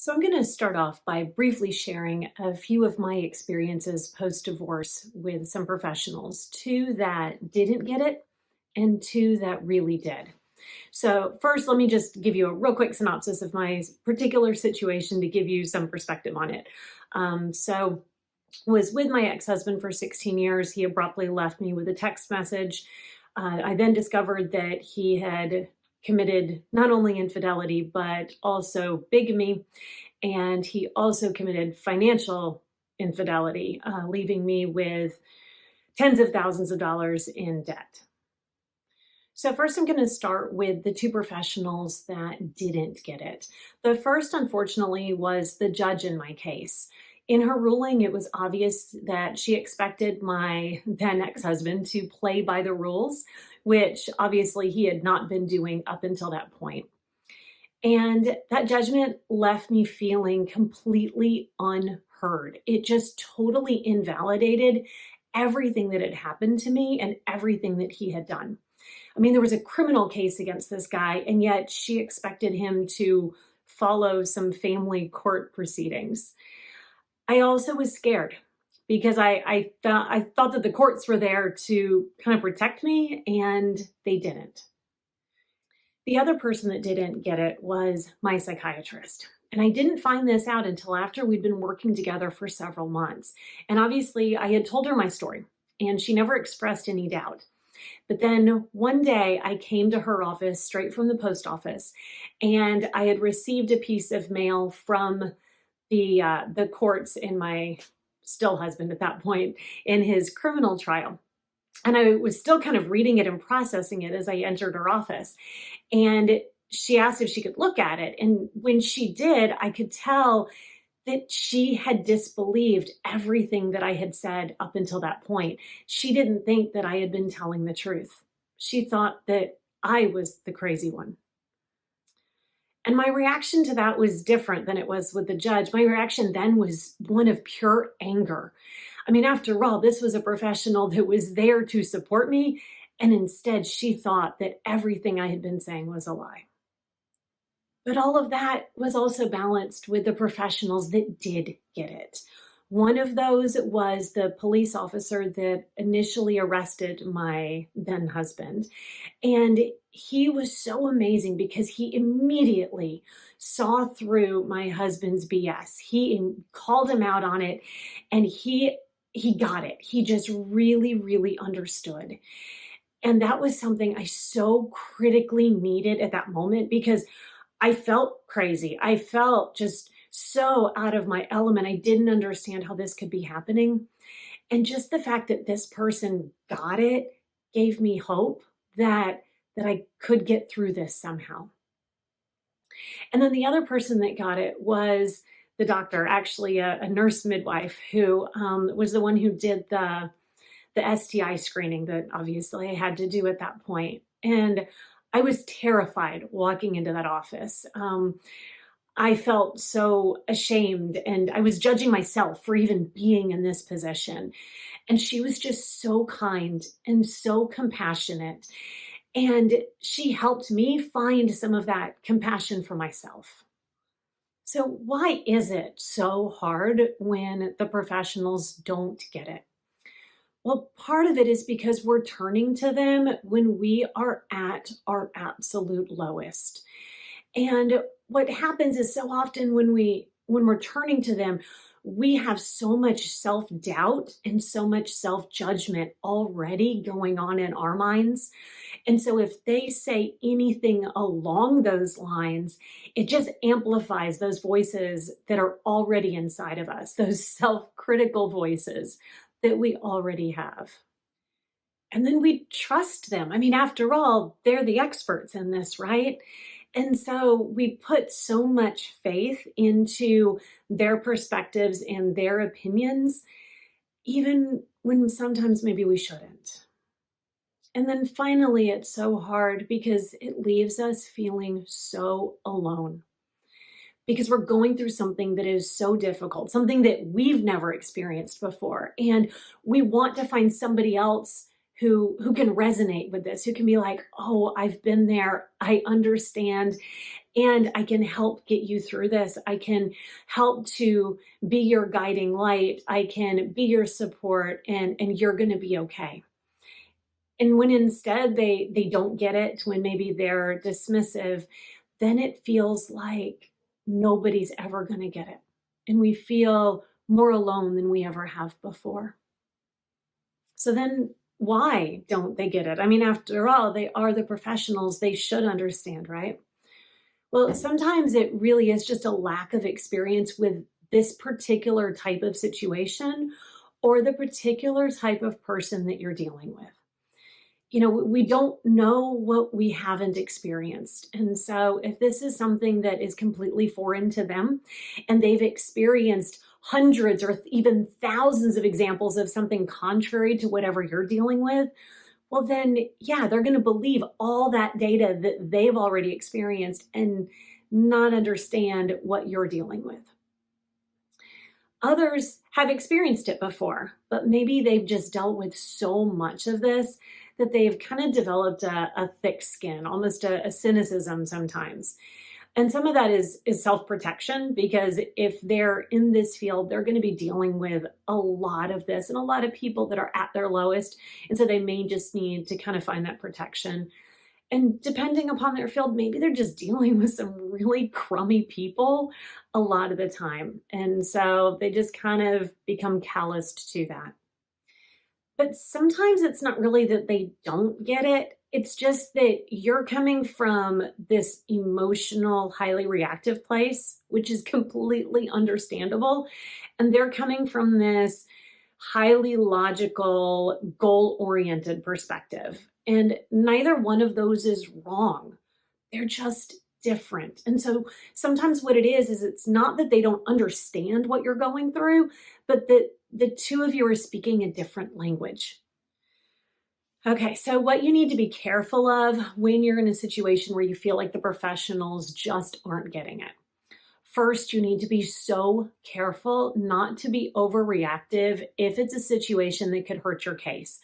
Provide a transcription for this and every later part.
So, I'm going to start off by briefly sharing a few of my experiences post divorce with some professionals, two that didn't get it and two that really did. So, first, let me just give you a real quick synopsis of my particular situation to give you some perspective on it. So, was with my ex-husband for 16 years. He abruptly left me with a text message. I then discovered that he had committed not only infidelity, but also bigamy. And he also committed financial infidelity, leaving me with tens of thousands of dollars in debt. So, first, I'm going to start with the two professionals that didn't get it. The first, unfortunately, was the judge in my case. In her ruling, it was obvious that she expected my then ex husband to play by the rules, which obviously he had not been doing up until that point. And that judgment left me feeling completely unheard. It just totally invalidated everything that had happened to me and everything that he had done. I mean, there was a criminal case against this guy, and yet she expected him to follow some family court proceedings. I also was scared because I thought that the courts were there to kind of protect me, and they didn't. The other person that didn't get it was my psychiatrist. And I didn't find this out until after we'd been working together for several months. And obviously, I had told her my story, and she never expressed any doubt. But then one day, I came to her office straight from the post office, and I had received a piece of mail from the courts in my still husband at that point in his criminal trial. And I was still kind of reading it and processing it as I entered her office. And she asked if she could look at it. And when she did, I could tell that she had disbelieved everything that I had said up until that point. She didn't think that I had been telling the truth. She thought that I was the crazy one. And my reaction to that was different than it was with the judge. My reaction then was one of pure anger. I mean, after all, this was a professional that was there to support me, and instead she thought that everything I had been saying was a lie. But all of that was also balanced with the professionals that did get it. One of those was the police officer that initially arrested my then husband. And he was so amazing because he immediately saw through my husband's BS. He called him out on it, and he got it. He just really, really understood. And that was something I so critically needed at that moment because I felt crazy. I felt just so out of my element. I didn't understand how this could be happening. And just the fact that this person got it gave me hope that I could get through this somehow. And then the other person that got it was the doctor, actually a nurse midwife who was the one who did the STI screening that obviously I had to do at that point. And I was terrified walking into that office. I felt so ashamed, and I was judging myself for even being in this position. And she was just so kind and so compassionate. And she helped me find some of that compassion for myself. So, why is it so hard when the professionals don't get it? Well, part of it is because we're turning to them when we are at our absolute lowest. And what happens is so often when we're turning to them, we have so much self-doubt and so much self-judgment already going on in our minds. And so if they say anything along those lines, it just amplifies those voices that are already inside of us, those self-critical voices that we already have. And then we trust them. I mean, after all, they're the experts in this, right? And so we put so much faith into their perspectives and their opinions, even when sometimes maybe we shouldn't. And then finally, it's so hard because it leaves us feeling so alone. Because we're going through something that is so difficult, something that we've never experienced before. And we want to find somebody else who can resonate with this, who can be like, oh, I've been there, I understand. and I can help get you through this. I can help to be your guiding light. I can be your support, and you're going to be okay. And when instead they don't get it, when maybe they're dismissive, then it feels like nobody's ever going to get it. And we feel more alone than we ever have before. So then why don't they get it? I mean, after all, they are the professionals. They should understand, right? Well, sometimes it really is just a lack of experience with this particular type of situation or the particular type of person that you're dealing with. We don't know what we haven't experienced. And so if this is something that is completely foreign to them and they've experienced hundreds or even thousands of examples of something contrary to whatever you're dealing with, well, then, yeah, they're going to believe all that data that they've already experienced and not understand what you're dealing with. Others have experienced it before, but maybe they've just dealt with so much of this that they've kind of developed a thick skin, almost a cynicism sometimes. And some of that is self-protection, because if they're in this field, they're going to be dealing with a lot of this and a lot of people that are at their lowest. And so they may just need to kind of find that protection. And depending upon their field, maybe they're just dealing with some really crummy people a lot of the time. And so they just kind of become calloused to that. But sometimes it's not really that they don't get it. It's just that you're coming from this emotional, highly reactive place, which is completely understandable. And they're coming from this highly logical, goal-oriented perspective. And neither one of those is wrong. They're just different. And so sometimes what it is it's not that they don't understand what you're going through, but that the two of you are speaking a different language. Okay, so what you need to be careful of when you're in a situation where you feel like the professionals just aren't getting it. First, you need to be so careful not to be overreactive if it's a situation that could hurt your case.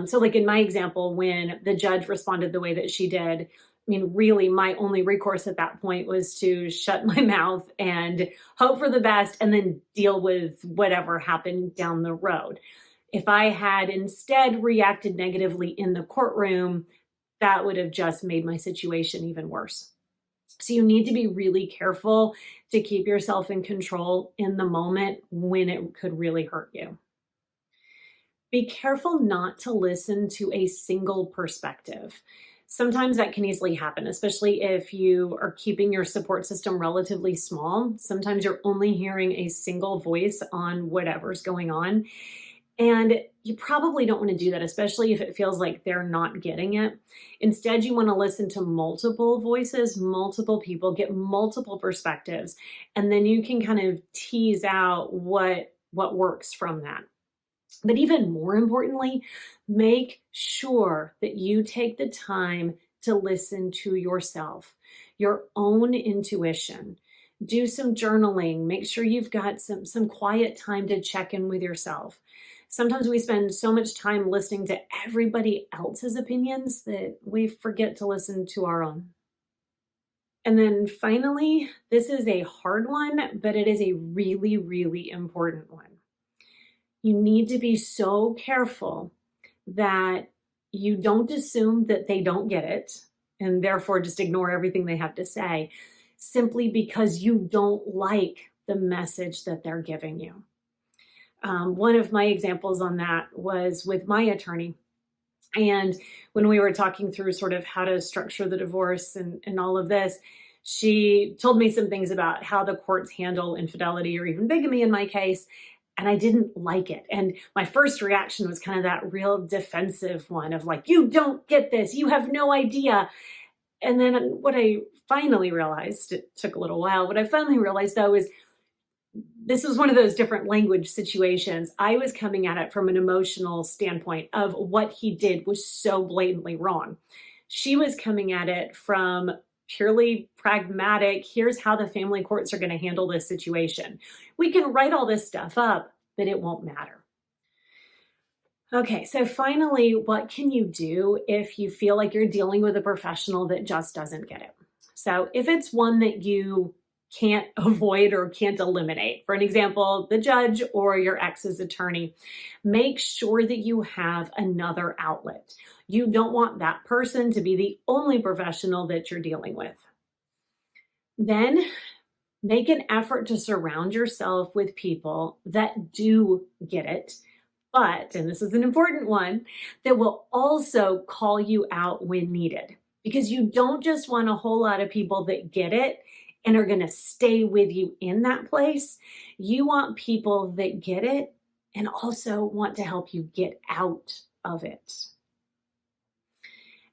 So like in my example, when the judge responded the way that she did, I mean, really, my only recourse at that point was to shut my mouth and hope for the best and then deal with whatever happened down the road. If I had instead reacted negatively in the courtroom, that would have just made my situation even worse. So you need to be really careful to keep yourself in control in the moment when it could really hurt you. Be careful not to listen to a single perspective. Sometimes that can easily happen, especially if you are keeping your support system relatively small. Sometimes you're only hearing a single voice on whatever's going on. And you probably don't want to do that, especially if it feels like they're not getting it. Instead, you want to listen to multiple voices, multiple people, get multiple perspectives, and then you can kind of tease out what works from that. But even more importantly, make sure that you take the time to listen to yourself, your own intuition. Do some journaling. Make sure you've got some quiet time to check in with yourself. Sometimes we spend so much time listening to everybody else's opinions that we forget to listen to our own. And then finally, this is a hard one, but it is a really, really important one. You need to be so careful that you don't assume that they don't get it and therefore just ignore everything they have to say simply because you don't like the message that they're giving you. One of my examples on that was with my attorney. And when we were talking through sort of how to structure the divorce and all of this, she told me some things about how the courts handle infidelity or even bigamy in my case. And I didn't like it. And my first reaction was kind of that real defensive one of like, you don't get this, you have no idea. And then what I finally realized, it took a little while, what I finally realized though is this was one of those different language situations. I was coming at it from an emotional standpoint of what he did was so blatantly wrong. She was coming at it from purely pragmatic, here's how the family courts are going to handle this situation. We can write all this stuff up, but it won't matter. Okay, so finally, what can you do if you feel like you're dealing with a professional that just doesn't get it? So if it's one that you can't avoid or can't eliminate, for an example, the judge or your ex's attorney, make sure that you have another outlet. You don't want that person to be the only professional that you're dealing with. Then make an effort to surround yourself with people that do get it, but, and this is an important one, that will also call you out when needed. Because you don't just want a whole lot of people that get it and are going to stay with you in that place. You want people that get it and also want to help you get out of it.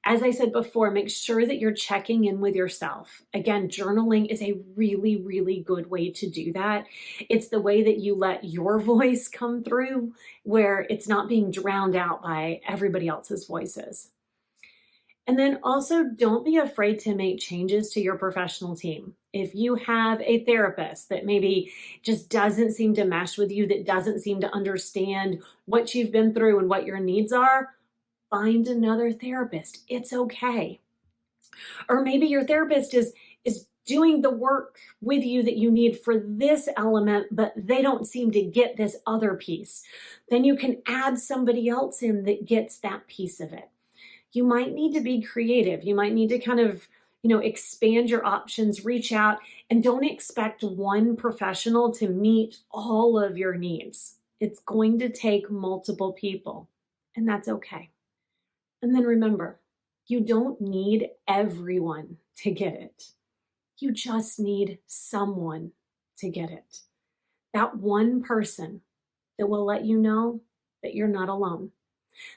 As I said before, make sure that you're checking in with yourself. Again, journaling is a really, really good way to do that. It's the way that you let your voice come through, where it's not being drowned out by everybody else's voices. And then also, don't be afraid to make changes to your professional team. If you have a therapist that maybe just doesn't seem to mesh with you, that doesn't seem to understand what you've been through and what your needs are, find another therapist. It's okay. Or maybe your therapist is doing the work with you that you need for this element, but they don't seem to get this other piece. Then you can add somebody else in that gets that piece of it. You might need to be creative. You might need to kind of, expand your options, reach out, and don't expect one professional to meet all of your needs. It's going to take multiple people, and that's okay. And then remember, you don't need everyone to get it. You just need someone to get it. That one person that will let you know that you're not alone.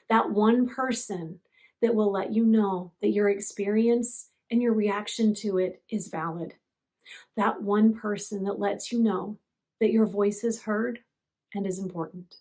That one person that will let you know that your experience and your reaction to it is valid. That one person that lets you know that your voice is heard and is important.